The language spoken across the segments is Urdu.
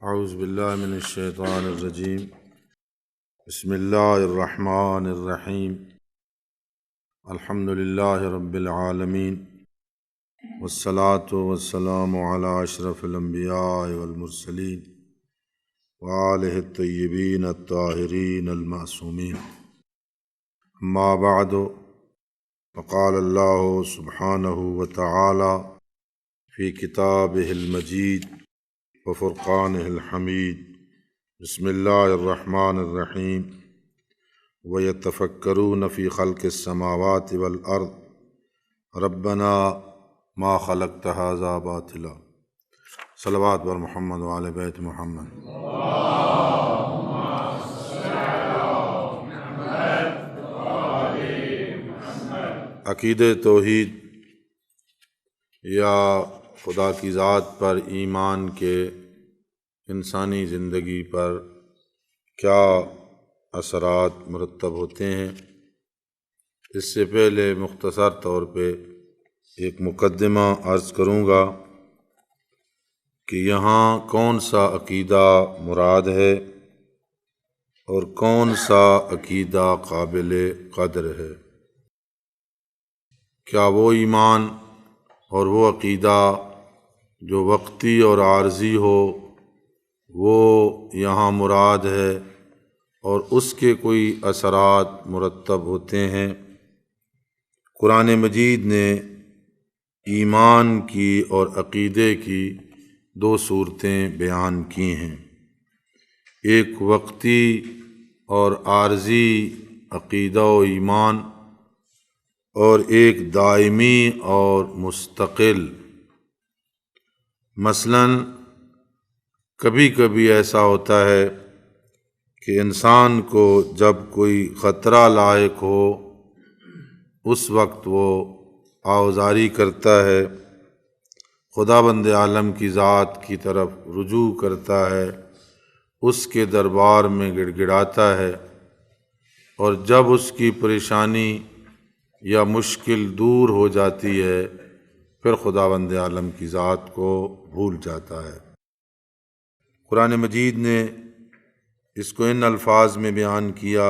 اعوذ باللہ من الشیطان الرجیم بسم اللہ الرحمن الرحیم الحمد للہ رب العالمین والصلاة والسلام علی اشرف الانبیاء والمرسلین وآلہ الطیبین الطاہرین المعصومین اما بعد فقال اللہ سبحانہ وتعالی فی کتابہ المجید وفرقانہ الحمید بسم اللہ الرحمن الرحیم وَيَتَفَكَّرُونَ فِي خَلْقِ السَّمَاوَاتِ وَالْأَرْضِ رَبَّنَا مَا خَلَقْتَ هَذَا بَاطِلًا۔ صلوات بر محمد وعلی بیت محمد۔ عقیدہ توحید یا خدا کی ذات پر ایمان کے انسانی زندگی پر کیا اثرات مرتب ہوتے ہیں، اس سے پہلے مختصر طور پہ ایک مقدمہ عرض کروں گا کہ یہاں کون سا عقیدہ مراد ہے اور کون سا عقیدہ قابل قدر ہے۔ کیا وہ ایمان اور وہ عقیدہ جو وقتی اور عارضی ہو وہ یہاں مراد ہے اور اس کے کوئی اثرات مرتب ہوتے ہیں؟ قرآن مجید نے ایمان کی اور عقیدے کی دو صورتیں بیان کی ہیں، ایک وقتی اور عارضی عقیدہ و ایمان اور ایک دائمی اور مستقل۔ مثلاً کبھی کبھی ایسا ہوتا ہے کہ انسان کو جب کوئی خطرہ لاحق ہو اس وقت وہ آوزاری کرتا ہے، خداوند عالم کی ذات کی طرف رجوع کرتا ہے، اس کے دربار میں گڑ گڑاتا ہے، اور جب اس کی پریشانی یا مشکل دور ہو جاتی ہے پھر خداوند عالم کی ذات کو بھول جاتا ہے۔ قرآن مجید نے اس کو ان الفاظ میں بیان کیا،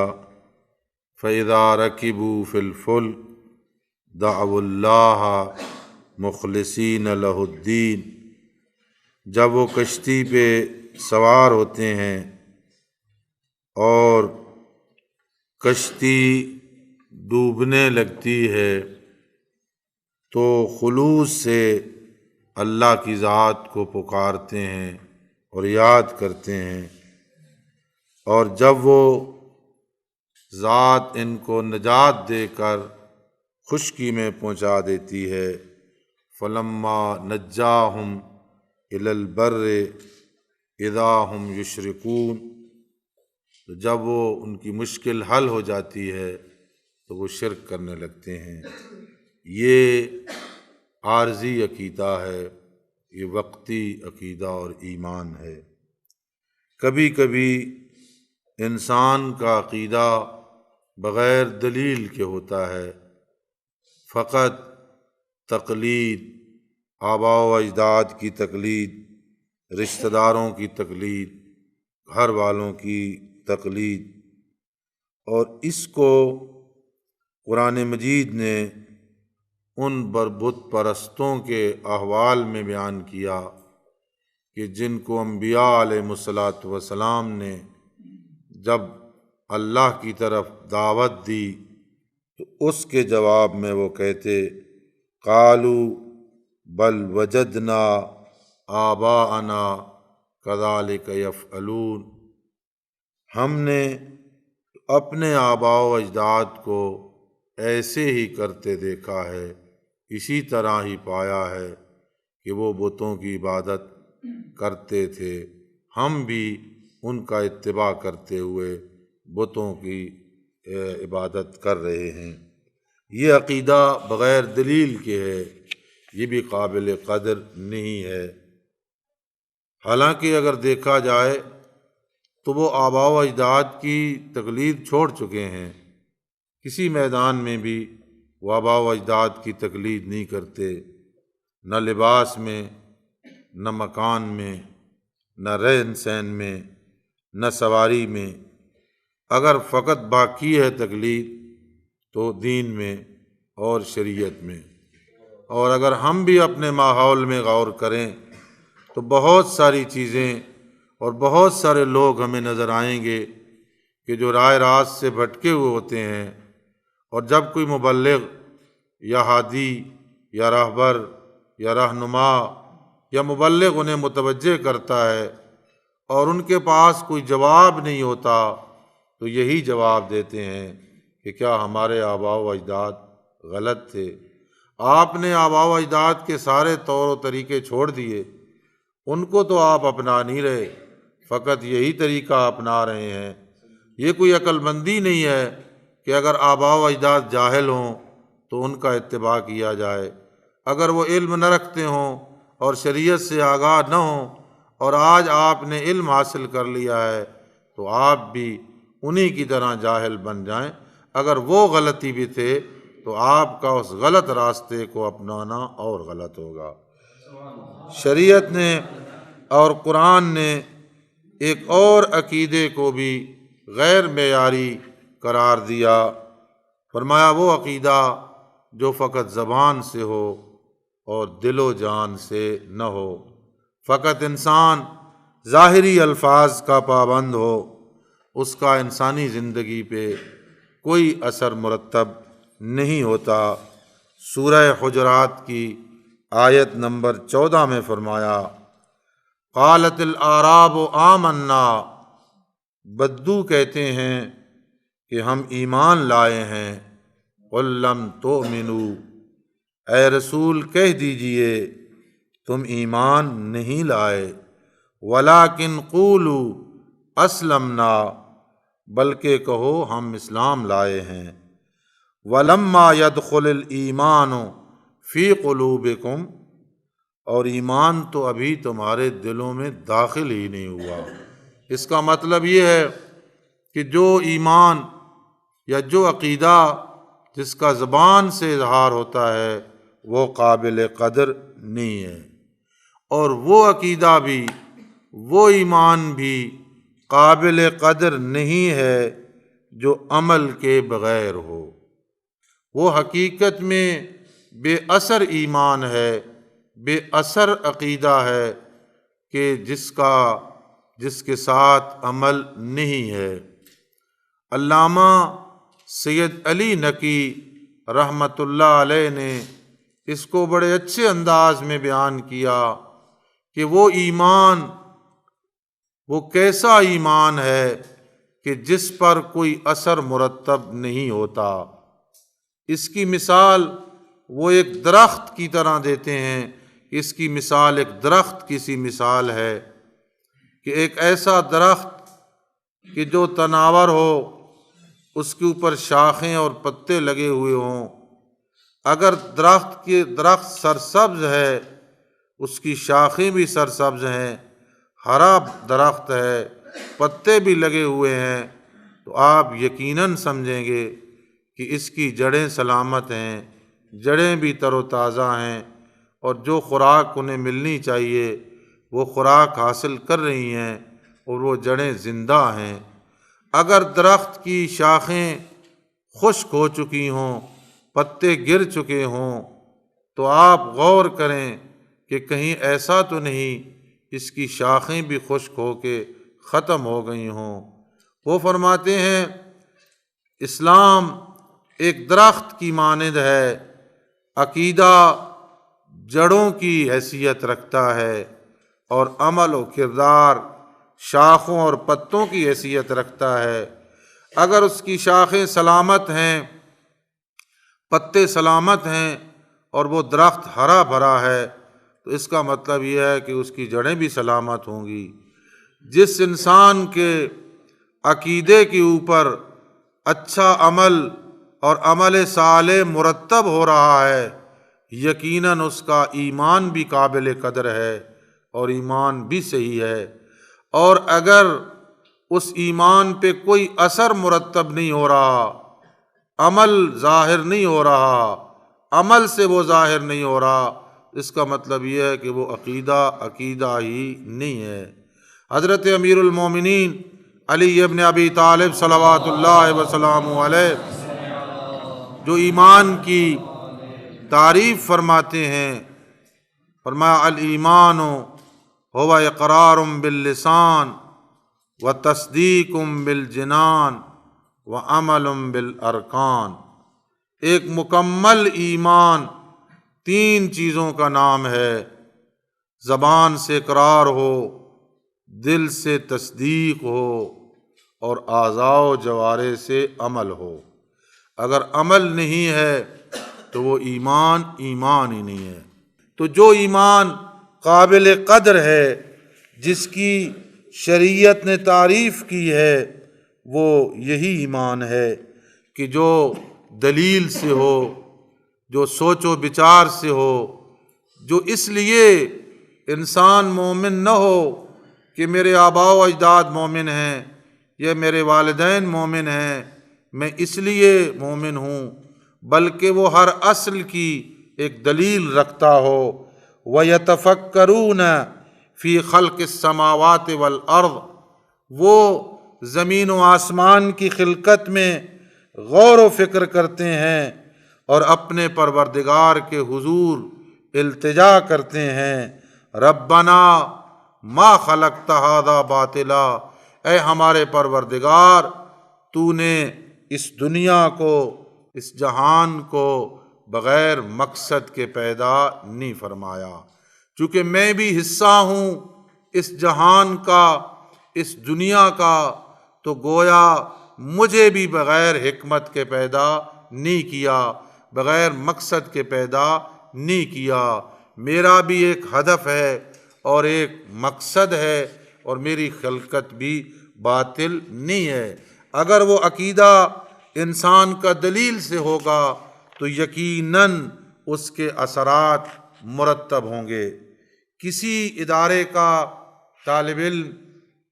فَإِذَا رَكِبُوا فِي الْفُلْكِ دَعَوُا اللَّهَ مُخْلِصِينَ لَهُ الدِّينَ، جب وہ کشتی پہ سوار ہوتے ہیں اور کشتی ڈوبنے لگتی ہے تو خلوص سے اللہ کی ذات کو پکارتے ہیں اور یاد کرتے ہیں، اور جب وہ ذات ان کو نجات دے کر خشکی میں پہنچا دیتی ہے، فَلَمَّا نَجَّاهُمْ إِلَى الْبَرِّ إِذَا هُمْ يُشْرِكُونَ، جب وہ ان کی مشکل حل ہو جاتی ہے تو وہ شرک کرنے لگتے ہیں۔ یہ عارضی عقیدہ ہے، یہ وقتی عقیدہ اور ایمان ہے۔ کبھی کبھی انسان کا عقیدہ بغیر دلیل کے ہوتا ہے، فقط تقلید، آباء و اجداد کی تقلید، رشتہ داروں کی تقلید، گھر والوں کی تقلید، اور اس کو قرآن مجید نے ان بت پرستوں کے احوال میں بیان کیا کہ جن کو انبیاء علیہ الصلاۃ والسلام نے جب اللہ کی طرف دعوت دی تو اس کے جواب میں وہ کہتے، قالوا بل وجدنا آباءنا کذالک یفعلون، ہم نے اپنے آباء و اجداد کو ایسے ہی کرتے دیکھا ہے، اسی طرح ہی پایا ہے کہ وہ بتوں کی عبادت کرتے تھے، ہم بھی ان کا اتباع کرتے ہوئے بتوں کی عبادت کر رہے ہیں۔ یہ عقیدہ بغیر دلیل کے ہے، یہ بھی قابل قدر نہیں ہے۔ حالانکہ اگر دیکھا جائے تو وہ آباء و اجداد کی تقلید چھوڑ چکے ہیں، کسی میدان میں بھی وہ آباء و اجداد کی تقلید نہیں کرتے، نہ لباس میں، نہ مکان میں، نہ رہن سہن میں، نہ سواری میں۔ اگر فقط باقی ہے تقلید تو دین میں اور شریعت میں۔ اور اگر ہم بھی اپنے ماحول میں غور کریں تو بہت ساری چیزیں اور بہت سارے لوگ ہمیں نظر آئیں گے کہ جو راہ راست سے بھٹکے ہوئے ہوتے ہیں، اور جب کوئی مبلغ یا ہادی یا راہبر یا رہنما یا مبلغ انہیں متوجہ کرتا ہے اور ان کے پاس کوئی جواب نہیں ہوتا تو یہی جواب دیتے ہیں کہ کیا ہمارے آباء و اجداد غلط تھے؟ آپ نے آباء و اجداد کے سارے طور و طریقے چھوڑ دیے، ان کو تو آپ اپنا نہیں رہے، فقط یہی طریقہ اپنا رہے ہیں۔ یہ کوئی عقل مندی نہیں ہے کہ اگر آباء و اجداد جاہل ہوں تو ان کا اتباع کیا جائے، اگر وہ علم نہ رکھتے ہوں اور شریعت سے آگاہ نہ ہوں اور آج آپ نے علم حاصل کر لیا ہے تو آپ بھی انہی کی طرح جاہل بن جائیں۔ اگر وہ غلطی بھی تھے تو آپ کا اس غلط راستے کو اپنانا اور غلط ہوگا۔ شریعت نے اور قرآن نے ایک اور عقیدے کو بھی غیر معیاری قرار دیا، فرمایا وہ عقیدہ جو فقط زبان سے ہو اور دل و جان سے نہ ہو، فقط انسان ظاہری الفاظ کا پابند ہو، اس کا انسانی زندگی پہ کوئی اثر مرتب نہیں ہوتا۔ سورہ حجرات کی آیت نمبر 14 میں فرمایا قالت الاعراب آمنا، بدو کہتے ہیں کہ ہم ایمان لائے ہیں، قل لم تؤمنوا، اے رسول کہہ دیجئے تم ایمان نہیں لائے، ولکن قولوا اسلمنا، بلکہ کہو ہم اسلام لائے ہیں، ولما يدخل الایمان فی قلوبکم، اور ایمان تو ابھی تمہارے دلوں میں داخل ہی نہیں ہوا۔ اس کا مطلب یہ ہے کہ جو ایمان یا جو عقیدہ جس کا زبان سے اظہار ہوتا ہے وہ قابل قدر نہیں ہے، اور وہ عقیدہ بھی، وہ ایمان بھی قابل قدر نہیں ہے جو عمل کے بغیر ہو۔ وہ حقیقت میں بے اثر ایمان ہے، بے اثر عقیدہ ہے کہ جس کے ساتھ عمل نہیں ہے۔ علامہ سید علی نقی رحمۃ اللہ علیہ نے اس کو بڑے اچھے انداز میں بیان کیا کہ وہ ایمان، وہ کیسا ایمان ہے کہ جس پر کوئی اثر مرتب نہیں ہوتا۔ اس کی مثال وہ ایک درخت کی طرح دیتے ہیں، اس کی مثال ایک درخت کی سی مثال ہے کہ ایک ایسا درخت کہ جو تناور ہو، اس کے اوپر شاخیں اور پتے لگے ہوئے ہوں، اگر درخت سرسبز ہے، اس کی شاخیں بھی سرسبز ہیں، ہرا درخت ہے، پتے بھی لگے ہوئے ہیں، تو آپ یقیناً سمجھیں گے کہ اس کی جڑیں سلامت ہیں، جڑیں بھی تر و تازہ ہیں، اور جو خوراک انہیں ملنی چاہیے وہ خوراک حاصل کر رہی ہیں، اور وہ جڑیں زندہ ہیں۔ اگر درخت کی شاخیں خشک ہو چکی ہوں، پتے گر چکے ہوں، تو آپ غور کریں کہ کہیں ایسا تو نہیں اس کی شاخیں بھی خشک ہو کے ختم ہو گئی ہوں۔ وہ فرماتے ہیں اسلام ایک درخت کی مانند ہے، عقیدہ جڑوں کی حیثیت رکھتا ہے، اور عمل و کردار شاخوں اور پتوں کی حیثیت رکھتا ہے۔ اگر اس کی شاخیں سلامت ہیں، پتے سلامت ہیں، اور وہ درخت ہرا بھرا ہے، تو اس کا مطلب یہ ہے کہ اس کی جڑیں بھی سلامت ہوں گی۔ جس انسان کے عقیدے کے اوپر اچھا عمل اور عمل صالح مرتب ہو رہا ہے، یقیناً اس کا ایمان بھی قابل قدر ہے اور ایمان بھی صحیح ہے۔ اور اگر اس ایمان پہ کوئی اثر مرتب نہیں ہو رہا، عمل ظاہر نہیں ہو رہا، عمل سے وہ ظاہر نہیں ہو رہا، اس کا مطلب یہ ہے کہ وہ عقیدہ ہی نہیں ہے۔ حضرت امیر المومنین علی ابن ابی طالب صلوات اللہ وسلم علیہ جو ایمان کی تعریف فرماتے ہیں، فرمایا الایمان هو اقرار باللسان و تصدیق بالجنان و عمل بالارکان۔ ایک مکمل ایمان 3 چیزوں کا نام ہے، زبان سے اقرار ہو، دل سے تصدیق ہو، اور اعضاء و جوارح سے عمل ہو۔ اگر عمل نہیں ہے تو وہ ایمان ایمان ہی نہیں ہے۔ تو جو ایمان قابل قدر ہے، جس کی شریعت نے تعریف کی ہے، وہ یہی ایمان ہے کہ جو دلیل سے ہو، جو سوچ و بچار سے ہو، جو اس لیے انسان مومن نہ ہو کہ میرے آباء و اجداد مومن ہیں یا میرے والدین مومن ہیں میں اس لیے مومن ہوں، بلکہ وہ ہر اصل کی ایک دلیل رکھتا ہو۔ وَيَتَفَكَّرُونَ فِي خَلْقِ السَّمَاوَاتِ وَالْأَرْضِ، وہ زمین و آسمان کی خلقت میں غور و فکر کرتے ہیں اور اپنے پروردگار کے حضور التجا کرتے ہیں، ربنا ما خلقت ھذا باطلا، اے ہمارے پروردگار تو نے اس دنیا کو، اس جہان کو بغیر مقصد کے پیدا نہیں فرمایا۔ چونکہ میں بھی حصہ ہوں اس جہان کا، اس دنیا کا، تو گویا مجھے بھی بغیر حکمت کے پیدا نہیں کیا، بغیر مقصد کے پیدا نہیں کیا۔ میرا بھی ایک ہدف ہے اور ایک مقصد ہے، اور میری خلقت بھی باطل نہیں ہے۔ اگر وہ عقیدہ انسان کا دلیل سے ہوگا تو یقیناً اس کے اثرات مرتب ہوں گے۔ کسی ادارے کا طالب علم،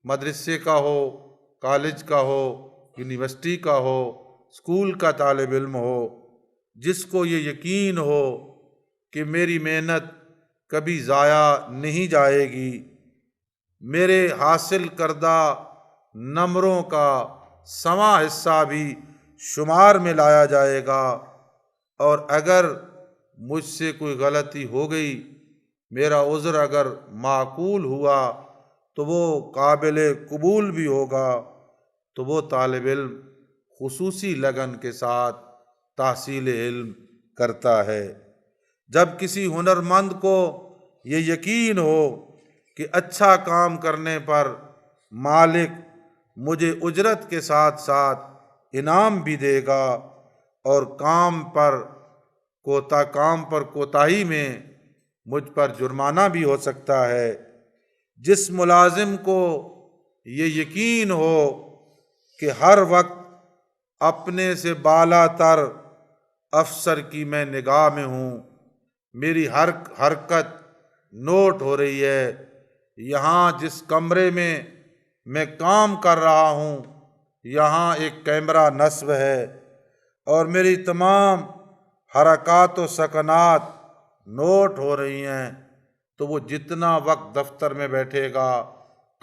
مدرسے کا ہو، کالج کا ہو، یونیورسٹی کا ہو، اسکول کا طالب علم ہو، جس کو یہ یقین ہو کہ میری محنت کبھی ضائع نہیں جائے گی، میرے حاصل کردہ نمبروں کا سواں حصہ بھی شمار میں لایا جائے گا، اور اگر مجھ سے کوئی غلطی ہو گئی، میرا عذر اگر معقول ہوا تو وہ قابل قبول بھی ہوگا، تو وہ طالب علم خصوصی لگن کے ساتھ تحصیل علم کرتا ہے۔ جب کسی ہنرمند کو یہ یقین ہو کہ اچھا کام کرنے پر مالک مجھے اجرت کے ساتھ ساتھ انعام بھی دے گا، اور کام پر کوتاہی میں مجھ پر جرمانہ بھی ہو سکتا ہے، جس ملازم کو یہ یقین ہو کہ ہر وقت اپنے سے بالا تر افسر کی میں نگاہ میں ہوں، میری ہر حرکت نوٹ ہو رہی ہے، یہاں جس کمرے میں کام کر رہا ہوں یہاں ایک کیمرہ نصب ہے، اور میری تمام حرکات و سکنات نوٹ ہو رہی ہیں، تو وہ جتنا وقت دفتر میں بیٹھے گا،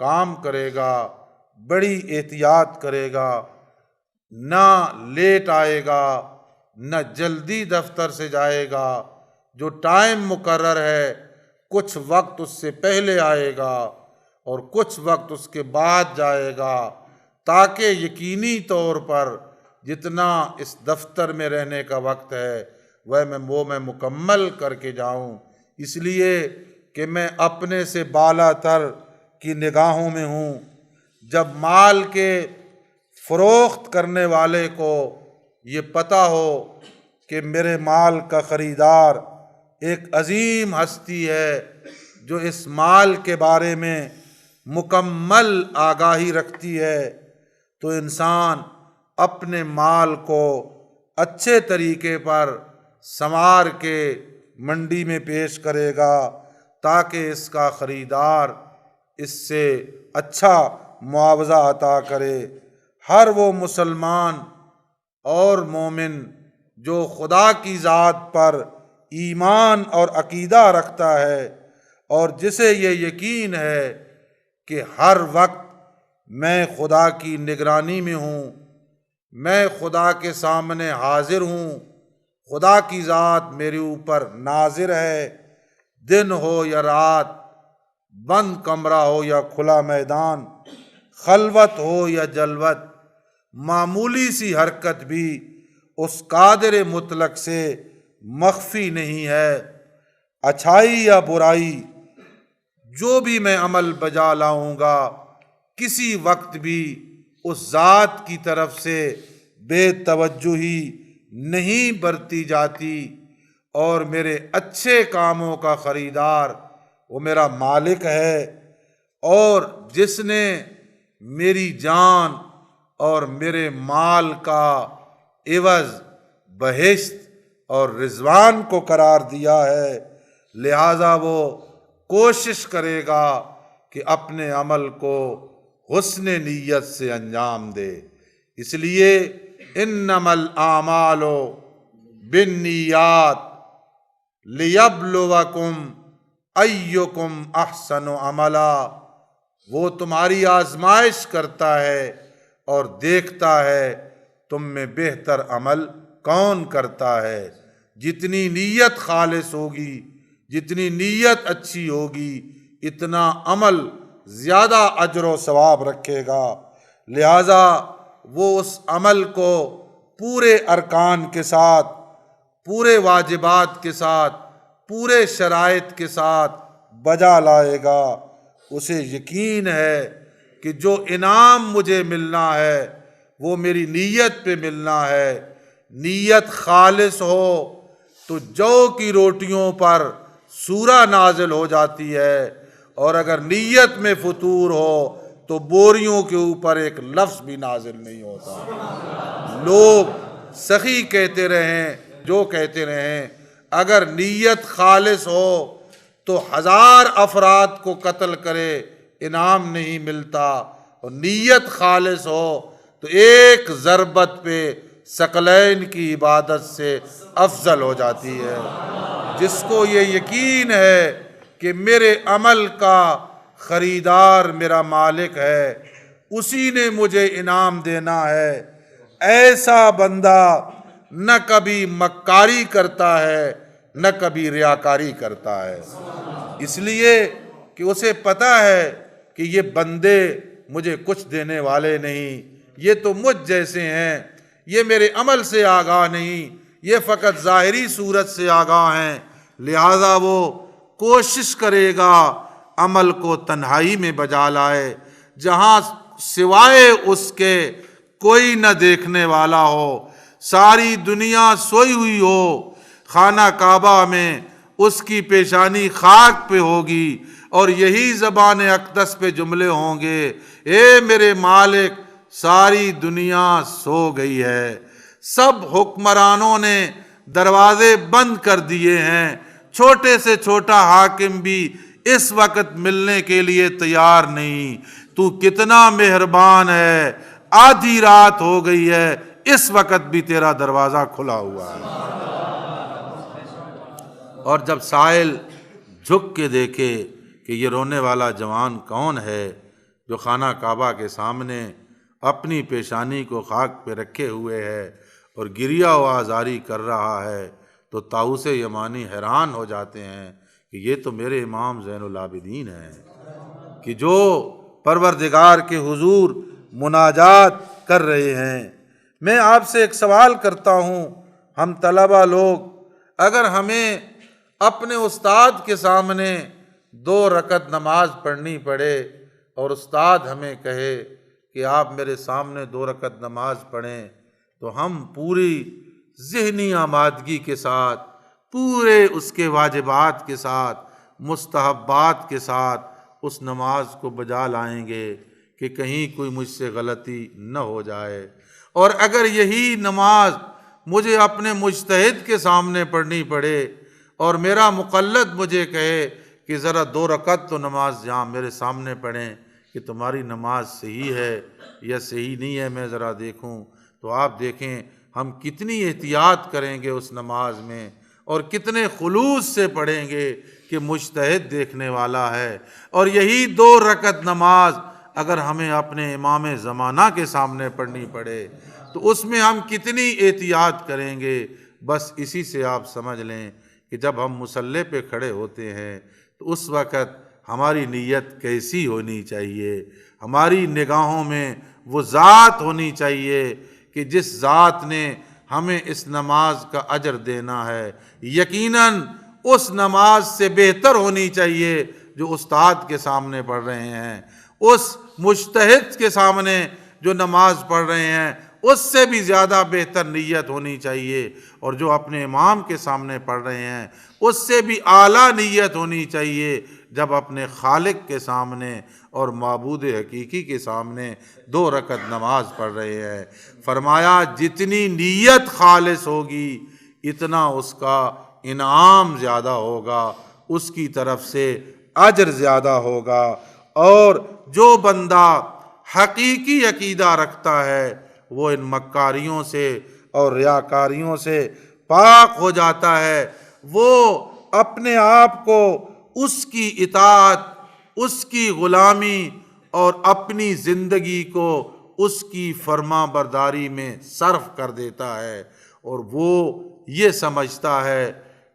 کام کرے گا، بڑی احتیاط کرے گا، نہ لیٹ آئے گا، نہ جلدی دفتر سے جائے گا، جو ٹائم مقرر ہے کچھ وقت اس سے پہلے آئے گا اور کچھ وقت اس کے بعد جائے گا، تاکہ یقینی طور پر جتنا اس دفتر میں رہنے کا وقت ہے وہ میں مکمل کر کے جاؤں، اس لیے کہ میں اپنے سے بالا تر کی نگاہوں میں ہوں۔ جب مال کے فروخت کرنے والے کو یہ پتہ ہو کہ میرے مال کا خریدار ایک عظیم ہستی ہے جو اس مال کے بارے میں مکمل آگاہی رکھتی ہے، تو انسان اپنے مال کو اچھے طریقے پر سنوار کے منڈی میں پیش کرے گا، تاکہ اس کا خریدار اس سے اچھا معاوضہ عطا کرے۔ ہر وہ مسلمان اور مومن جو خدا کی ذات پر ایمان اور عقیدہ رکھتا ہے، اور جسے یہ یقین ہے کہ ہر وقت میں خدا کی نگرانی میں ہوں، میں خدا کے سامنے حاضر ہوں، خدا کی ذات میرے اوپر ناظر ہے، دن ہو یا رات، بند کمرہ ہو یا کھلا میدان، خلوت ہو یا جلوت، معمولی سی حرکت بھی اس قادر مطلق سے مخفی نہیں ہے۔ اچھائی یا برائی جو بھی میں عمل بجا لاؤں گا، کسی وقت بھی اس ذات کی طرف سے بے توجہی نہیں برتی جاتی، اور میرے اچھے کاموں کا خریدار وہ میرا مالک ہے، اور جس نے میری جان اور میرے مال کا عوض بہشت اور رضوان کو قرار دیا ہے، لہذا وہ کوشش کرے گا کہ اپنے عمل کو حسن نیت سے انجام دے۔ اس لیے انما الاعمال بالنیات لیبلوکم ایکم احسن عملا، وہ تمہاری آزمائش کرتا ہے اور دیکھتا ہے تم میں بہتر عمل کون کرتا ہے۔ جتنی نیت خالص ہوگی، جتنی نیت اچھی ہوگی، اتنا عمل زیادہ اجر و ثواب رکھے گا۔ لہذا وہ اس عمل کو پورے ارکان کے ساتھ، پورے واجبات کے ساتھ، پورے شرائط کے ساتھ بجا لائے گا۔ اسے یقین ہے کہ جو انعام مجھے ملنا ہے وہ میری نیت پہ ملنا ہے۔ نیت خالص ہو تو جو کی روٹیوں پر سورہ نازل ہو جاتی ہے، اور اگر نیت میں فطور ہو تو بوریوں کے اوپر ایک لفظ بھی نازل نہیں ہوتا۔ لوگ سخی کہتے رہیں، جو کہتے رہیں، اگر نیت خالص ہو تو 1000 افراد کو قتل کرے انعام نہیں ملتا، اور نیت خالص ہو تو ایک ضربت پہ ثقلین کی عبادت سے افضل ہو جاتی ہے۔ جس کو یہ یقین ہے کہ میرے عمل کا خریدار میرا مالک ہے، اسی نے انعام انعام دینا ہے۔ ایسا بندہ نہ کبھی مکاری کرتا ہے نہ کبھی ریاکاری کرتا ہے، اس لیے کہ اسے پتہ ہے کہ یہ بندے مجھے کچھ دینے والے نہیں، یہ تو مجھ جیسے ہیں، یہ میرے عمل سے آگاہ نہیں، یہ فقط ظاہری صورت سے آگاہ ہیں۔ لہذا وہ کوشش کرے گا عمل کو تنہائی میں بجا لائے، جہاں سوائے اس کے کوئی نہ دیکھنے والا ہو، ساری دنیا سوئی ہوئی ہو، خانہ کعبہ میں اس کی پیشانی خاک پہ ہوگی اور یہی زبان اقدس پہ جملے ہوں گے، اے میرے مالک ساری دنیا سو گئی ہے، سب حکمرانوں نے دروازے بند کر دیے ہیں، چھوٹے سے چھوٹا حاکم بھی اس وقت ملنے کے لیے تیار نہیں، تو کتنا مہربان ہے، آدھی رات ہو گئی ہے، اس وقت بھی تیرا دروازہ کھلا ہوا ہے۔ اور جب سائل جھک کے دیکھے کہ یہ رونے والا جوان کون ہے جو خانہ کعبہ کے سامنے اپنی پیشانی کو خاک پہ رکھے ہوئے ہے اور گریہ و آزاری کر رہا ہے، تو طاؤس یمانی حیران ہو جاتے ہیں کہ یہ تو میرے امام زین العابدین ہیں کہ جو پروردگار کے حضور مناجات کر رہے ہیں۔ میں آپ سے ایک سوال کرتا ہوں، ہم طلبہ لوگ اگر ہمیں اپنے استاد کے سامنے 2 رکعت نماز پڑھنی پڑے اور استاد ہمیں کہے کہ آپ میرے سامنے 2 رکعت نماز پڑھیں، تو ہم پوری ذہنی آمادگی کے ساتھ، پورے اس کے واجبات کے ساتھ، مستحبات کے ساتھ اس نماز کو بجا لائیں گے کہ کہیں کوئی مجھ سے غلطی نہ ہو جائے۔ اور اگر یہی نماز مجھے اپنے مجتہد کے سامنے پڑھنی پڑے اور میرا مقلد مجھے کہے کہ ذرا 2 رکعت تو نماز یہاں میرے سامنے پڑھیں کہ تمہاری نماز صحیح ہے یا صحیح نہیں ہے، میں ذرا دیکھوں، تو آپ دیکھیں ہم کتنی احتیاط کریں گے اس نماز میں اور کتنے خلوص سے پڑھیں گے کہ مجتہد دیکھنے والا ہے۔ اور یہی 2 رکعت نماز اگر ہمیں اپنے امام زمانہ کے سامنے پڑھنی پڑے تو اس میں ہم کتنی احتیاط کریں گے۔ بس اسی سے آپ سمجھ لیں کہ جب ہم مصلی پہ کھڑے ہوتے ہیں تو اس وقت ہماری نیت کیسی ہونی چاہیے، ہماری نگاہوں میں وہ ذات ہونی چاہیے کہ جس ذات نے ہمیں اس نماز کا اجر دینا ہے، یقیناً اس نماز سے بہتر ہونی چاہیے جو استاد کے سامنے پڑھ رہے ہیں، اس مجتہد کے سامنے جو نماز پڑھ رہے ہیں اس سے بھی زیادہ بہتر نیت ہونی چاہیے، اور جو اپنے امام کے سامنے پڑھ رہے ہیں اس سے بھی اعلیٰ نیت ہونی چاہیے جب اپنے خالق کے سامنے اور معبود حقیقی کے سامنے 2 رکعت نماز پڑھ رہے ہیں۔ فرمایا جتنی نیت خالص ہوگی اتنا اس کا انعام زیادہ ہوگا، اس کی طرف سے اجر زیادہ ہوگا۔ اور جو بندہ حقیقی عقیدہ رکھتا ہے وہ ان مکاریوں سے اور ریاکاریوں سے پاک ہو جاتا ہے، وہ اپنے آپ کو اس کی اطاعت، اس کی غلامی اور اپنی زندگی کو اس کی فرما برداری میں صرف کر دیتا ہے، اور وہ یہ سمجھتا ہے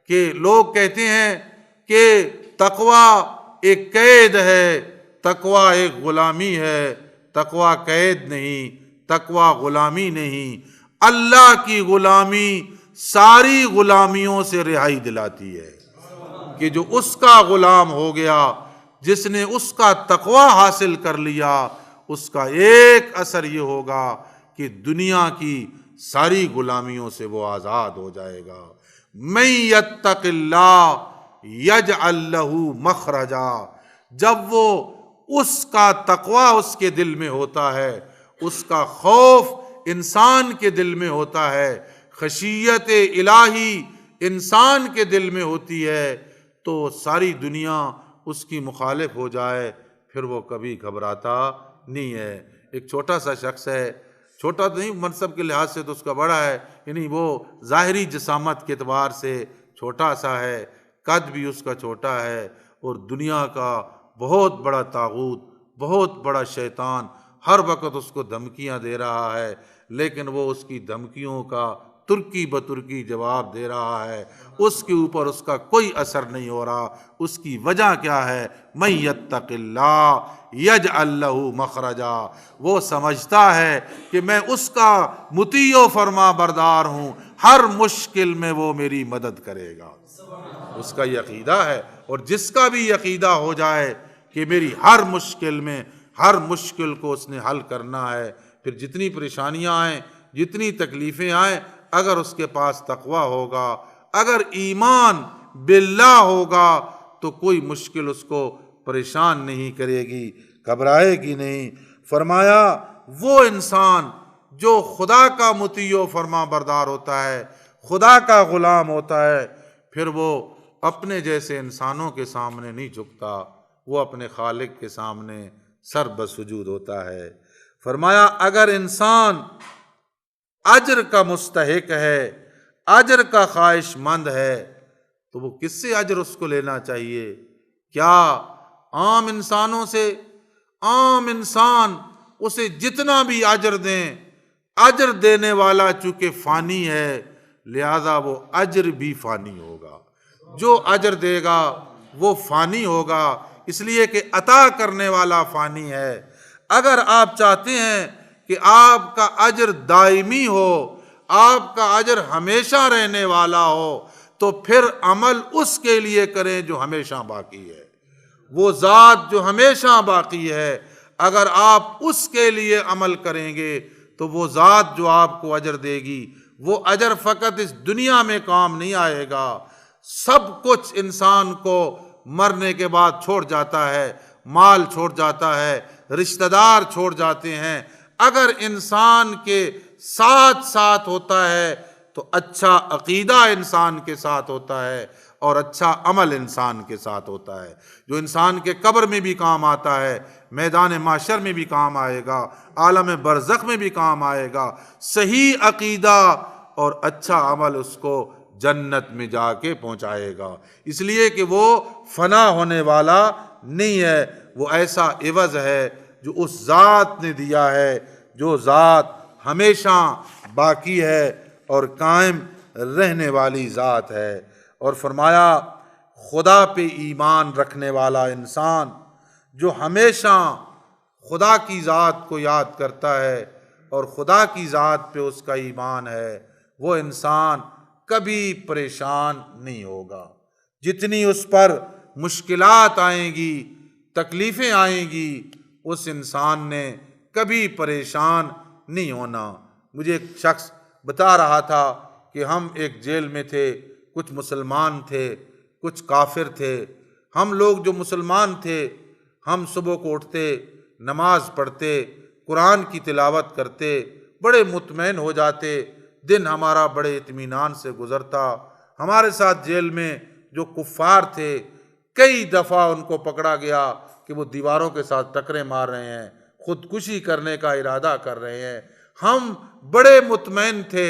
کہ لوگ کہتے ہیں کہ تقویٰ ایک قید ہے، تقویٰ ایک غلامی ہے۔ تقویٰ قید نہیں، تقویٰ غلامی نہیں، اللہ کی غلامی ساری غلامیوں سے رہائی دلاتی ہے کہ جو اس کا غلام ہو گیا، جس نے اس کا تقویٰ حاصل کر لیا، اس کا ایک اثر یہ ہوگا کہ دنیا کی ساری غلامیوں سے وہ آزاد ہو جائے گا۔ من یتق اللہ یجعل لہ مخرجا، جب وہ اس کا تقویٰ اس کے دل میں ہوتا ہے، اس کا خوف انسان کے دل میں ہوتا ہے، خشیت الہی انسان کے دل میں ہوتی ہے، تو ساری دنیا اس کی مخالف ہو جائے پھر وہ کبھی گھبراتا نہیں ہے۔ ایک چھوٹا سا شخص ہے، چھوٹا تو نہیں منصب کے لحاظ سے تو اس کا بڑا ہے، یعنی وہ ظاہری جسامت کے اعتبار سے چھوٹا سا ہے، قد بھی اس کا چھوٹا ہے، اور دنیا کا بہت بڑا طاغوت، بہت بڑا شیطان ہر وقت اس کو دھمکیاں دے رہا ہے، لیکن وہ اس کی دھمکیوں کا ترکی بترکی جواب دے رہا ہے، اس کے اوپر اس کا کوئی اثر نہیں ہو رہا۔ اس کی وجہ کیا ہے؟ من یتق اللہ یجعل لہ مخرجا، وہ سمجھتا ہے کہ میں اس کا مطیع و فرما بردار ہوں، ہر مشکل میں وہ میری مدد کرے گا، اس کا یہ عقیدہ ہے۔ اور جس کا بھی عقیدہ ہو جائے کہ میری ہر مشکل میں، ہر مشکل کو اس نے حل کرنا ہے، پھر جتنی پریشانیاں آئیں، جتنی تکلیفیں آئیں، اگر اس کے پاس تقویٰ ہوگا، اگر ایمان باللہ ہوگا تو کوئی مشکل اس کو پریشان نہیں کرے گی، گھبرائے گی نہیں۔ فرمایا وہ انسان جو خدا کا مطیع و فرما بردار ہوتا ہے، خدا کا غلام ہوتا ہے، پھر وہ اپنے جیسے انسانوں کے سامنے نہیں جھکتا، وہ اپنے خالق کے سامنے سر بسجود ہوتا ہے۔ فرمایا اگر انسان اجر کا مستحق ہے، اجر کا خواہش مند ہے، تو وہ کس سے اجر اس کو لینا چاہیے؟ کیا عام انسانوں سے؟ عام انسان اسے جتنا بھی اجر دیں، اجر دینے والا چونکہ فانی ہے لہذا وہ اجر بھی فانی ہوگا، جو اجر دے گا وہ فانی ہوگا، اس لیے کہ عطا کرنے والا فانی ہے۔ اگر آپ چاہتے ہیں کہ آپ کا اجر دائمی ہو، آپ کا اجر ہمیشہ رہنے والا ہو، تو پھر عمل اس کے لیے کریں جو ہمیشہ باقی ہے، وہ ذات جو ہمیشہ باقی ہے، اگر آپ اس کے لیے عمل کریں گے تو وہ ذات جو آپ کو اجر دے گی، وہ اجر فقط اس دنیا میں کام نہیں آئے گا، سب کچھ انسان کو مرنے کے بعد چھوڑ جاتا ہے، مال چھوڑ جاتا ہے، رشتہ دار چھوڑ جاتے ہیں، اگر انسان کے ساتھ ساتھ ہوتا ہے تو اچھا عقیدہ انسان کے ساتھ ہوتا ہے اور اچھا عمل انسان کے ساتھ ہوتا ہے، جو انسان کے قبر میں بھی کام آتا ہے، میدان محشر میں بھی کام آئے گا، عالم برزخ میں بھی کام آئے گا۔ صحیح عقیدہ اور اچھا عمل اس کو جنت میں جا کے پہنچائے گا، اس لیے کہ وہ فنا ہونے والا نہیں ہے، وہ ایسا عوض ہے جو اس ذات نے دیا ہے، جو ذات ہمیشہ باقی ہے اور قائم رہنے والی ذات ہے۔ اور فرمایا خدا پہ ایمان رکھنے والا انسان جو ہمیشہ خدا کی ذات کو یاد کرتا ہے اور خدا کی ذات پہ اس کا ایمان ہے، وہ انسان کبھی پریشان نہیں ہوگا۔ جتنی اس پر مشکلات آئیں گی، تکلیفیں آئیں گی، اس انسان نے کبھی پریشان نہیں ہونا۔ مجھے ایک شخص بتا رہا تھا کہ ہم ایک جیل میں تھے، کچھ مسلمان تھے، کچھ کافر تھے۔ ہم لوگ جو مسلمان تھے، ہم صبح کو اٹھتے، نماز پڑھتے، قرآن کی تلاوت کرتے، بڑے مطمئن ہو جاتے، دن ہمارا بڑے اطمینان سے گزرتا۔ ہمارے ساتھ جیل میں جو کفار تھے، کئی دفعہ ان کو پکڑا گیا کہ وہ دیواروں کے ساتھ ٹکرے مار رہے ہیں، خودکشی کرنے کا ارادہ کر رہے ہیں۔ ہم بڑے مطمئن تھے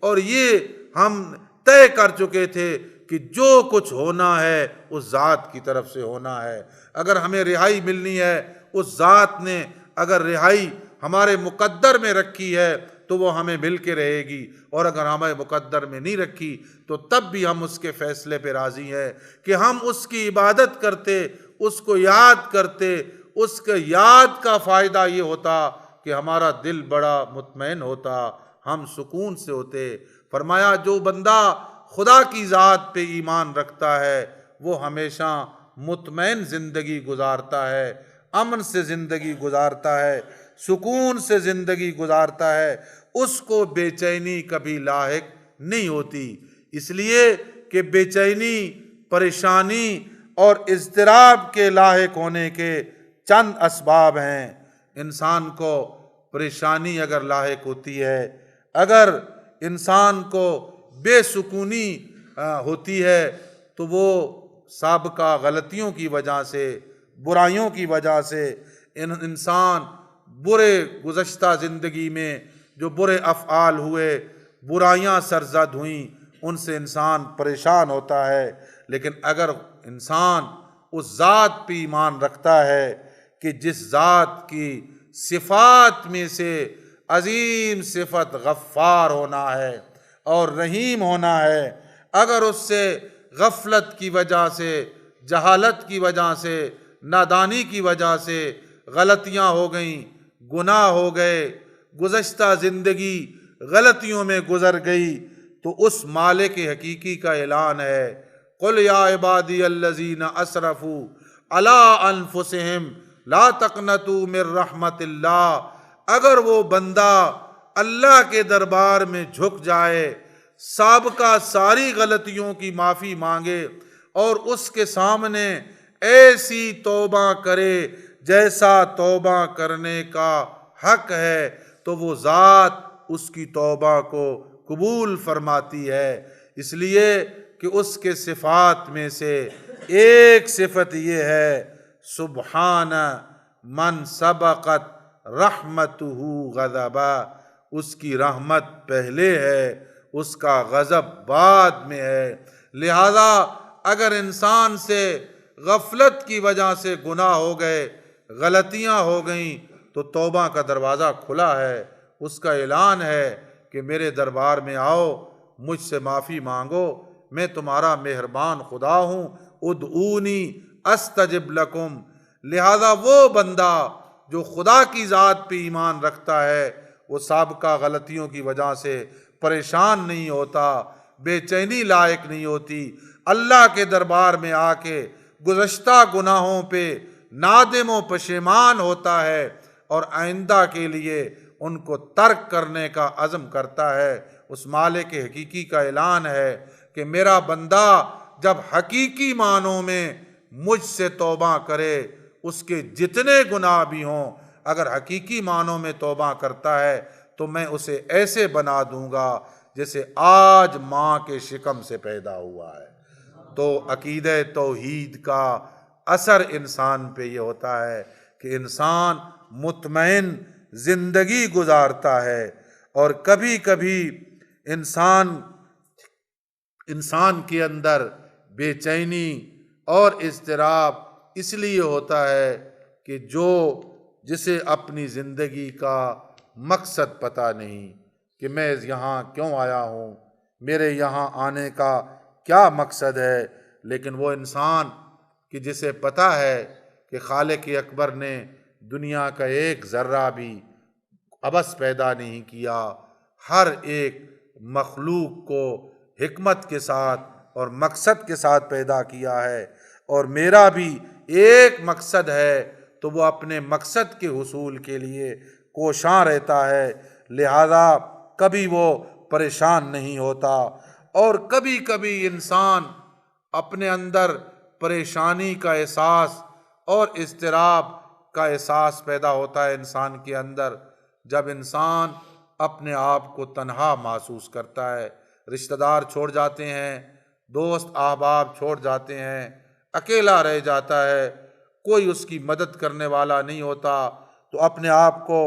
اور یہ ہم طے کر چکے تھے کہ جو کچھ ہونا ہے اس ذات کی طرف سے ہونا ہے۔ اگر ہمیں رہائی ملنی ہے، اس ذات نے اگر رہائی ہمارے مقدر میں رکھی ہے تو وہ ہمیں مل کے رہے گی، اور اگر ہمیں مقدر میں نہیں رکھی تو تب بھی ہم اس کے فیصلے پہ راضی ہیں کہ ہم اس کی عبادت کرتے، اس کو یاد کرتے۔ اس کے یاد کا فائدہ یہ ہوتا کہ ہمارا دل بڑا مطمئن ہوتا، ہم سکون سے ہوتے۔ فرمایا جو بندہ خدا کی ذات پہ ایمان رکھتا ہے وہ ہمیشہ مطمئن زندگی گزارتا ہے، امن سے زندگی گزارتا ہے، سکون سے زندگی گزارتا ہے، اس کو بے چینی کبھی لاحق نہیں ہوتی۔ اس لیے کہ بے چینی، پریشانی اور اضطراب کے لاحق ہونے کے چند اسباب ہیں۔ انسان کو پریشانی اگر لاحق ہوتی ہے، اگر انسان کو بے سکونی ہوتی ہے تو وہ سابقہ غلطیوں کی وجہ سے، برائیوں کی وجہ سے، انسان برے گزشتہ زندگی میں جو برے افعال ہوئے، برائیاں سرزد ہوئیں، ان سے انسان پریشان ہوتا ہے۔ لیکن اگر انسان اس ذات پہ ایمان رکھتا ہے کہ جس ذات کی صفات میں سے عظیم صفت غفار ہونا ہے اور رحیم ہونا ہے، اگر اس سے غفلت کی وجہ سے، جہالت کی وجہ سے، نادانی کی وجہ سے غلطیاں ہو گئیں، گناہ ہو گئے، گزشتہ زندگی غلطیوں میں گزر گئی، تو اس مالک حقیقی کا اعلان ہے، قل یا عبادی الذین اسرفوا علی انفسہم لا تقنطوا من رحمت اللہ۔ اگر وہ بندہ اللہ کے دربار میں جھک جائے، سابقہ ساری غلطیوں کی معافی مانگے اور اس کے سامنے ایسی توبہ کرے جیسا توبہ کرنے کا حق ہے، تو وہ ذات اس کی توبہ کو قبول فرماتی ہے۔ اس لیے کہ اس کے صفات میں سے ایک صفت یہ ہے، سبحان من سبقت رحمتہ غضبا، اس کی رحمت پہلے ہے، اس کا غضب بعد میں ہے۔ لہذا اگر انسان سے غفلت کی وجہ سے گناہ ہو گئے، غلطیاں ہو گئیں، تو توبہ کا دروازہ کھلا ہے، اس کا اعلان ہے کہ میرے دربار میں آؤ، مجھ سے معافی مانگو، میں تمہارا مہربان خدا ہوں، ادعونی استجب لکم۔ لہذا وہ بندہ جو خدا کی ذات پہ ایمان رکھتا ہے، وہ سابقہ غلطیوں کی وجہ سے پریشان نہیں ہوتا، بے چینی لائق نہیں ہوتی، اللہ کے دربار میں آ کے گزشتہ گناہوں پہ نادم و پشیمان ہوتا ہے اور آئندہ کے لیے ان کو ترک کرنے کا عزم کرتا ہے۔ اس مالک حقیقی کا اعلان ہے کہ میرا بندہ جب حقیقی معنوں میں مجھ سے توبہ کرے، اس کے جتنے گناہ بھی ہوں، اگر حقیقی معنوں میں توبہ کرتا ہے تو میں اسے ایسے بنا دوں گا جیسے آج ماں کے شکم سے پیدا ہوا ہے۔ تو عقیدہ توحید کا اثر انسان پہ یہ ہوتا ہے کہ انسان مطمئن زندگی گزارتا ہے، اور کبھی کبھی انسان انسان کے اندر بے چینی اور اضطراب اس لیے ہوتا ہے کہ جسے اپنی زندگی کا مقصد پتہ نہیں کہ میں یہاں کیوں آیا ہوں، میرے یہاں آنے کا کیا مقصد ہے، لیکن وہ انسان کہ جسے پتہ ہے کہ خالق اکبر نے دنیا کا ایک ذرہ بھی عبث پیدا نہیں کیا، ہر ایک مخلوق کو حکمت کے ساتھ اور مقصد کے ساتھ پیدا کیا ہے، اور میرا بھی ایک مقصد ہے تو وہ اپنے مقصد کے حصول کے لیے کوشاں رہتا ہے، لہذا کبھی وہ پریشان نہیں ہوتا۔ اور کبھی کبھی انسان اپنے اندر پریشانی کا احساس اور اضطراب کا احساس پیدا ہوتا ہے انسان کے اندر، جب انسان اپنے آپ کو تنہا محسوس کرتا ہے، رشتہ دار چھوڑ جاتے ہیں، دوست احباب چھوڑ جاتے ہیں، اکیلا رہ جاتا ہے، کوئی اس کی مدد کرنے والا نہیں ہوتا، تو اپنے آپ کو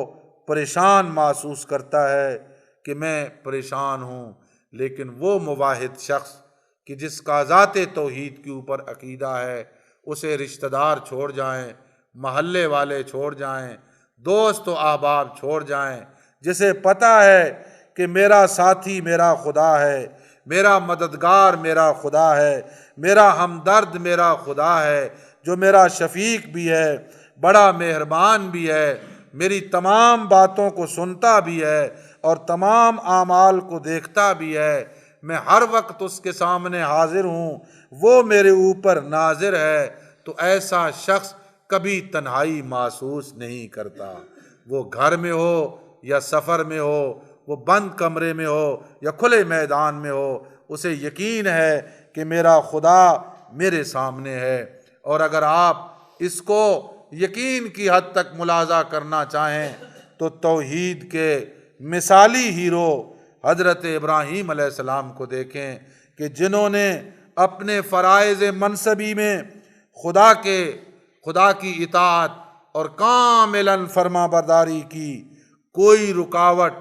پریشان محسوس کرتا ہے کہ میں پریشان ہوں۔ لیکن وہ موحد شخص کہ جس کا ذات توحید کے اوپر عقیدہ ہے، اسے رشتہ دار چھوڑ جائیں، محلے والے چھوڑ جائیں، دوست و احباب چھوڑ جائیں، جسے پتہ ہے کہ میرا ساتھی میرا خدا ہے، میرا مددگار میرا خدا ہے، میرا ہمدرد میرا خدا ہے، جو میرا شفیق بھی ہے، بڑا مہربان بھی ہے، میری تمام باتوں کو سنتا بھی ہے اور تمام اعمال کو دیکھتا بھی ہے، میں ہر وقت اس کے سامنے حاضر ہوں، وہ میرے اوپر ناظر ہے، تو ایسا شخص کبھی تنہائی محسوس نہیں کرتا، وہ گھر میں ہو یا سفر میں ہو، وہ بند کمرے میں ہو یا کھلے میدان میں ہو، اسے یقین ہے کہ میرا خدا میرے سامنے ہے۔ اور اگر آپ اس کو یقین کی حد تک ملاحظہ کرنا چاہیں تو توحید کے مثالی ہیرو حضرت ابراہیم علیہ السلام کو دیکھیں کہ جنہوں نے اپنے فرائض منصبی میں خدا کی اطاعت اور کاملاً فرما برداری کی، کوئی رکاوٹ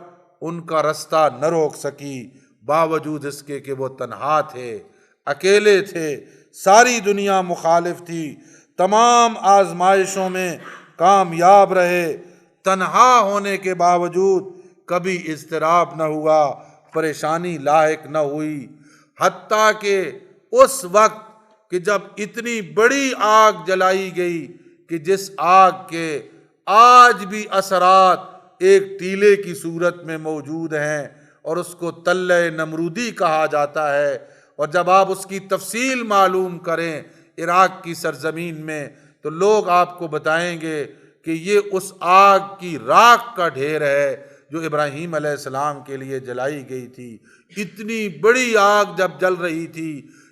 ان کا رستہ نہ روک سکی، باوجود اس کے کہ وہ تنہا تھے، اکیلے تھے، ساری دنیا مخالف تھی، تمام آزمائشوں میں کامیاب رہے، تنہا ہونے کے باوجود کبھی اضطراب نہ ہوا، پریشانی لاحق نہ ہوئی، حتیٰ کہ اس وقت کہ جب اتنی بڑی آگ جلائی گئی کہ جس آگ کے آج بھی اثرات ایک ٹیلے کی صورت میں موجود ہیں اور اس کو تلہ نمرودی کہا جاتا ہے، اور جب آپ اس کی تفصیل معلوم کریں عراق کی سرزمین میں تو لوگ آپ کو بتائیں گے کہ یہ اس آگ کی راکھ کا ڈھیر ہے جو ابراہیم علیہ السلام کے لیے جلائی گئی تھی۔ اتنی بڑی آگ جب جل رہی تھی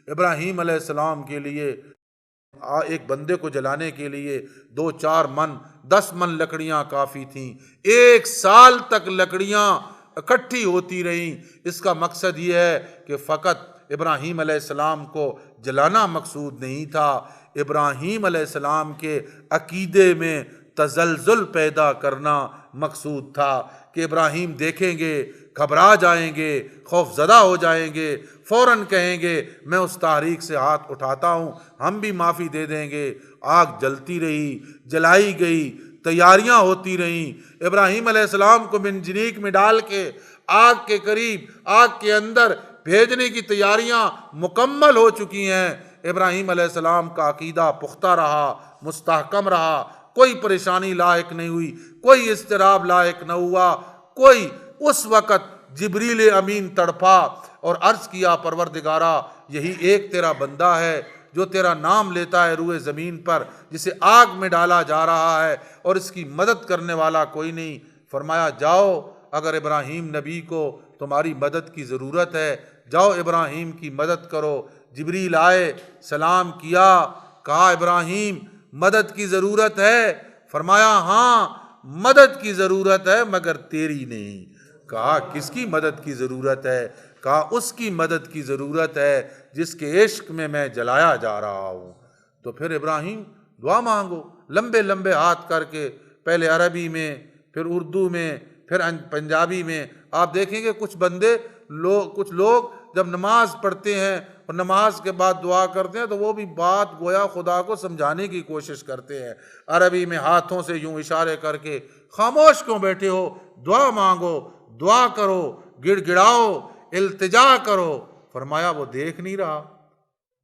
ابراہیم علیہ السلام کے لیے، ایک بندے کو جلانے کے لیے 2-4 من 10 من لکڑیاں کافی تھیں، 1 سال تک لکڑیاں اکٹھی ہوتی رہیں۔ اس کا مقصد یہ ہے کہ فقط ابراہیم علیہ السلام کو جلانا مقصود نہیں تھا، ابراہیم علیہ السلام کے عقیدے میں تزلزل پیدا کرنا مقصود تھا کہ ابراہیم دیکھیں گے، گھبرا جائیں گے، خوف زدہ ہو جائیں گے، فوراً کہیں گے میں اس تحریک سے ہاتھ اٹھاتا ہوں، ہم بھی معافی دے دیں گے۔ آگ جلتی رہی، جلائی گئی، تیاریاں ہوتی رہیں، ابراہیم علیہ السلام کو منجنیق میں ڈال کے آگ کے قریب، آگ کے اندر بھیجنے کی تیاریاں مکمل ہو چکی ہیں۔ ابراہیم علیہ السلام کا عقیدہ پختہ رہا، مستحکم رہا، کوئی پریشانی لاحق نہیں ہوئی، کوئی اضطراب لاحق نہ ہوا، کوئی اس وقت جبریل امین تڑپا اور عرض کیا پروردگارا یہی ایک تیرا بندہ ہے جو تیرا نام لیتا ہے روئے زمین پر، جسے آگ میں ڈالا جا رہا ہے اور اس کی مدد کرنے والا کوئی نہیں۔ فرمایا جاؤ، اگر ابراہیم نبی کو تمہاری مدد کی ضرورت ہے جاؤ ابراہیم کی مدد کرو۔ جبریل آئے، سلام کیا، کہا ابراہیم مدد کی ضرورت ہے؟ فرمایا ہاں مدد کی ضرورت ہے مگر تیری نہیں۔ کہا کس کی مدد کی ضرورت ہے؟ کہا اس کی مدد کی ضرورت ہے جس کے عشق میں میں جلایا جا رہا ہوں۔ تو پھر ابراہیم دعا مانگو، لمبے لمبے ہاتھ کر کے، پہلے عربی میں، پھر اردو میں، پھر پنجابی میں۔ آپ دیکھیں گے کچھ لوگ جب نماز پڑھتے ہیں اور نماز کے بعد دعا کرتے ہیں تو وہ بھی بات گویا خدا کو سمجھانے کی کوشش کرتے ہیں، عربی میں ہاتھوں سے یوں اشارے کر کے، خاموش کیوں بیٹھے ہو، دعا مانگو، دعا کرو، گڑ گڑاؤ، التجا کرو۔ فرمایا وہ دیکھ نہیں رہا،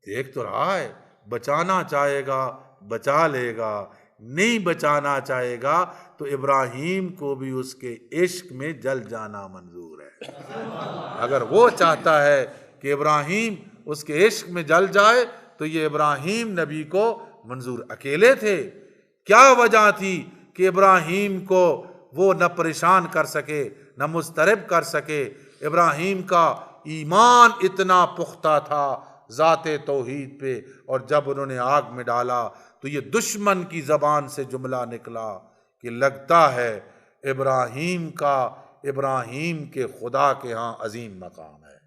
دیکھ تو رہا ہے، بچانا چاہے گا بچا لے گا، نہیں بچانا چاہے گا تو ابراہیم کو بھی اس کے عشق میں جل جانا منظور ہے۔ اگر وہ چاہتا ہے کہ ابراہیم اس کے عشق میں جل جائے تو یہ ابراہیم نبی کو منظور۔ اکیلے تھے، کیا وجہ تھی کہ ابراہیم کو وہ نہ پریشان کر سکے نہ مضطرب کر سکے؟ ابراہیم کا ایمان اتنا پختہ تھا ذات توحید پہ، اور جب انہوں نے آگ میں ڈالا تو یہ دشمن کی زبان سے جملہ نکلا کہ لگتا ہے ابراہیم کا ابراہیم کے خدا کے ہاں عظیم مقام ہے،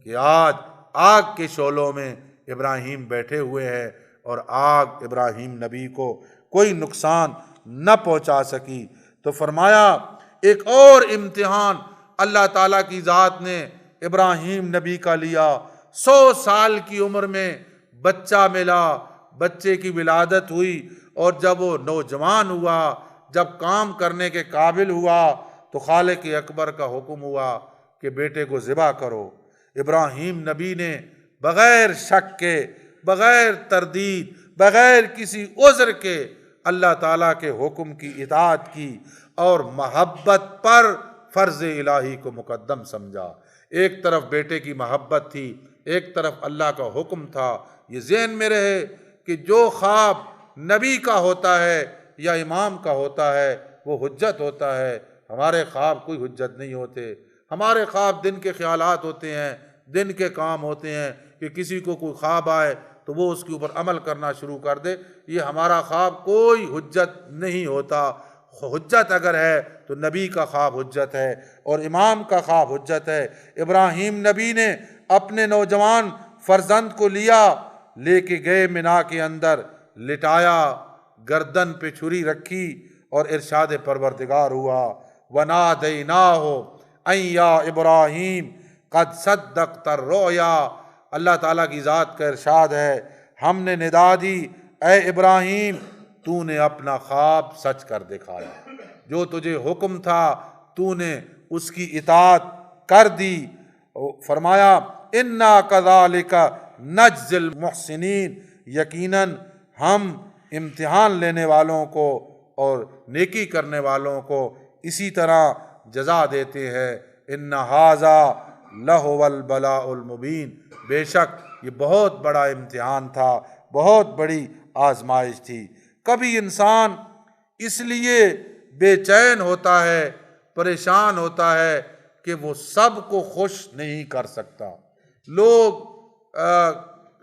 کہ آج آگ کے شعلوں میں ابراہیم بیٹھے ہوئے ہیں اور آگ ابراہیم نبی کو کوئی نقصان نہ پہنچا سکی۔ تو فرمایا ایک اور امتحان اللہ تعالیٰ کی ذات نے ابراہیم نبی کا لیا۔ 100 سال کی عمر میں بچہ ملا، بچے کی ولادت ہوئی، اور جب وہ نوجوان ہوا، جب کام کرنے کے قابل ہوا تو خالق اکبر کا حکم ہوا کہ بیٹے کو ذبح کرو۔ ابراہیم نبی نے بغیر شک کے، بغیر تردید، بغیر کسی عذر کے اللہ تعالیٰ کے حکم کی اطاعت کی اور محبت پر فرض الہی کو مقدم سمجھا۔ ایک طرف بیٹے کی محبت تھی، ایک طرف اللہ کا حکم تھا۔ یہ ذہن میں رہے کہ جو خواب نبی کا ہوتا ہے یا امام کا ہوتا ہے وہ حجت ہوتا ہے، ہمارے خواب کوئی حجت نہیں ہوتے۔ ہمارے خواب دن کے خیالات ہوتے ہیں، دن کے کام ہوتے ہیں، کہ کسی کو کوئی خواب آئے تو وہ اس کے اوپر عمل کرنا شروع کر دے، یہ ہمارا خواب کوئی حجت نہیں ہوتا۔ حجت اگر ہے تو نبی کا خواب حجت ہے اور امام کا خواب حجت ہے۔ ابراہیم نبی نے اپنے نوجوان فرزند کو لیا، لے کے گئے مینا کے اندر، لٹایا، گردن پہ چھری رکھی اور ارشاد پروردگار ہوا، وَنَادَيْنَاهُ أَن يَا إِبْرَاهِيمُ قَدْ صَدَّقْتَ الرُّؤْيَا۔ اللہ تعالیٰ کی ذات کا ارشاد ہے، ہم نے ندا دی، اے ابراہیم تو نے اپنا خواب سچ کر دکھایا، جو تجھے حکم تھا تو نے اس کی اطاعت کر دی۔ فرمایا اِنَّا كَذَلِكَ نَجْزِي الْمُحْسِنِينَ، یقیناً ہم امتحان لینے والوں کو اور نیکی کرنے والوں کو اسی طرح جزا دیتے ہیں۔ اِنَّ هَذَا لَهُوَ الْبَلَاءُ الْمُبِينُ، بے شک یہ بہت بڑا امتحان تھا، بہت بڑی آزمائش تھی۔ کبھی انسان اس لیے بے چین ہوتا ہے، پریشان ہوتا ہے کہ وہ سب کو خوش نہیں کر سکتا۔ لوگ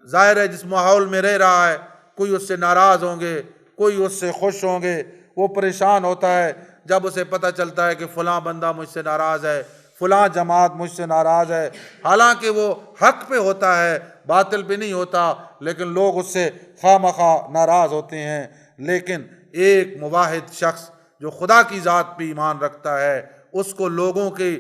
ظاہر ہے جس ماحول میں رہ رہا ہے، کوئی اس سے ناراض ہوں گے، کوئی اس سے خوش ہوں گے، وہ پریشان ہوتا ہے جب اسے پتہ چلتا ہے کہ فلاں بندہ مجھ سے ناراض ہے، فلاں جماعت مجھ سے ناراض ہے، حالانکہ وہ حق پہ ہوتا ہے، باطل پہ نہیں ہوتا، لیکن لوگ اس سے خواہ مخواہ ناراض ہوتے ہیں۔ لیکن ایک موحد شخص جو خدا کی ذات پہ ایمان رکھتا ہے، اس کو لوگوں کی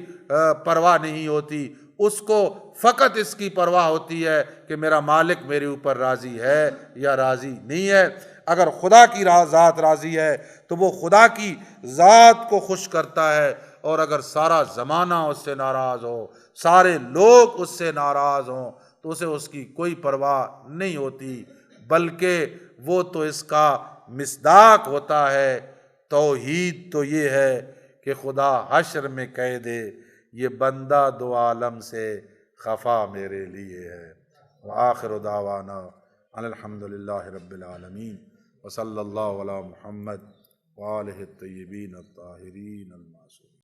پرواہ نہیں ہوتی، اس کو فقط اس کی پرواہ ہوتی ہے کہ میرا مالک میرے اوپر راضی ہے یا راضی نہیں ہے۔ اگر خدا کی ذات راضی ہے تو وہ خدا کی ذات کو خوش کرتا ہے، اور اگر سارا زمانہ اس سے ناراض ہو، سارے لوگ اس سے ناراض ہوں تو اسے اس کی کوئی پرواہ نہیں ہوتی، بلکہ وہ تو اس کا مصداق ہوتا ہے۔ توحید تو یہ ہے کہ خدا حشر میں کہہ دے یہ بندہ دو عالم سے خفا میرے لیے ہے۔ وآخر دعوانا ان الحمد للہ رب العالمین، وصلی اللہ علی محمد وآلہ الطیبین الطاہرین المعصومین۔